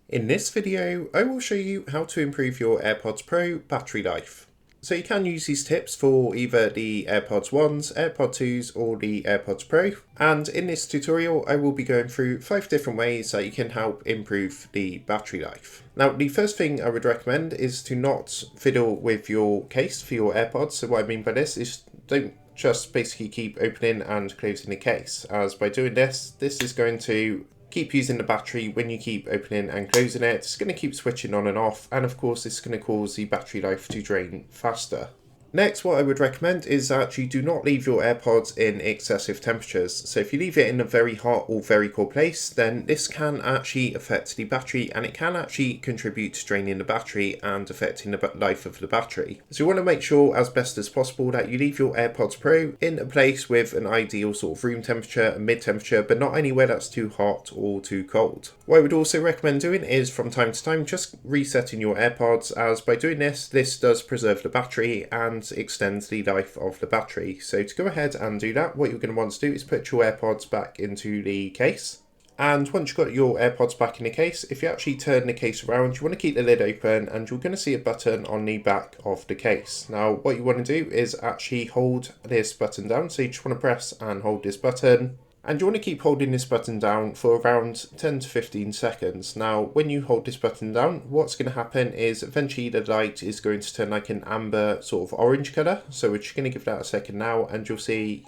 In this video, I will show you how to improve your AirPods Pro battery life. So you can use these tips for either the AirPods 1s, AirPods 2s or the AirPods Pro. And in this tutorial, I will be going through 5 different ways that you can help improve the battery life. Now, the first thing I would recommend is to not fiddle with your case for your AirPods. So what I mean by this is don't just basically keep opening and closing the case, as by doing this is going to keep using the battery when you keep opening and closing it. It's going to keep switching on and off, and of course it's going to cause the battery life to drain faster. Next, what I would recommend is that you do not leave your AirPods in excessive temperatures. So if you leave it in a very hot or very cold place, then this can actually affect the battery, and it can actually contribute to draining the battery and affecting the life of the battery. So you want to make sure as best as possible that you leave your AirPods Pro in a place with an ideal sort of room temperature and mid temperature, but not anywhere that's too hot or too cold. What I would also recommend doing is from time to time just resetting your AirPods, as by doing this does preserve the battery and extends the life of the battery. So to go ahead and do that, what you're going to want to do is put your AirPods back into the case. And once you've got your AirPods back in the case, if you actually turn the case around, you want to keep the lid open and you're going to see a button on the back of the case. Now, what you want to do is actually hold this button down. So you just want to press and hold this button. And you want to keep holding this button down for around 10 to 15 seconds. Now, when you hold this button down, what's going to happen is eventually the light is going to turn like an amber sort of orange colour. So we're just going to give that a second now, and you'll see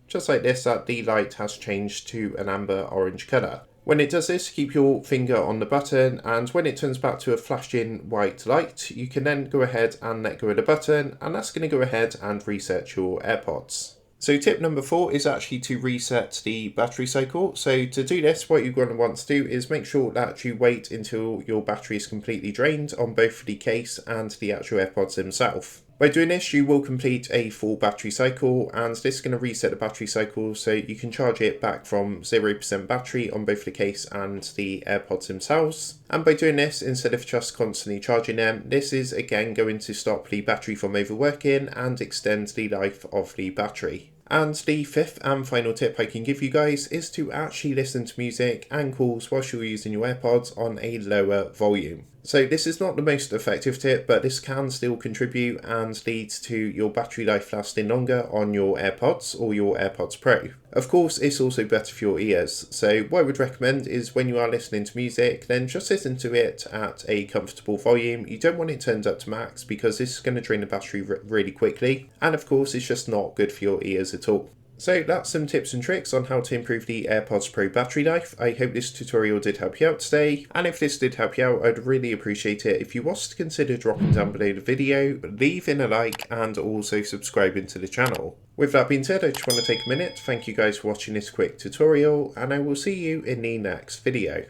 just like this that the light has changed to an amber orange colour. When it does this, keep your finger on the button, and when it turns back to a flashing white light, you can then go ahead and let go of the button, and that's going to go ahead and reset your AirPods. So tip number 4 is actually to reset the battery cycle. So to do this, what you're going to want to do is make sure that you wait until your battery is completely drained on both the case and the actual AirPods themselves. By doing this, you will complete a full battery cycle, and this is going to reset the battery cycle so you can charge it back from 0% battery on both the case and the AirPods themselves. And by doing this, instead of just constantly charging them, this is again going to stop the battery from overworking and extend the life of the battery. And the 5th and final tip I can give you guys is to actually listen to music and calls whilst you're using your AirPods on a lower volume. So this is not the most effective tip, but this can still contribute and lead to your battery life lasting longer on your AirPods or your AirPods Pro. Of course, it's also better for your ears. So what I would recommend is when you are listening to music, then just listen to it at a comfortable volume. You don't want it turned up to max because this is going to drain the battery really quickly. And of course, it's just not good for your ears at all. So that's some tips and tricks on how to improve the AirPods Pro battery life. I hope this tutorial did help you out today, and if this did help you out, I'd really appreciate it if you was to consider dropping down below the video, leaving a like and also subscribing to the channel. With that being said, I just want to take a minute to thank you guys for watching this quick tutorial, and I will see you in the next video.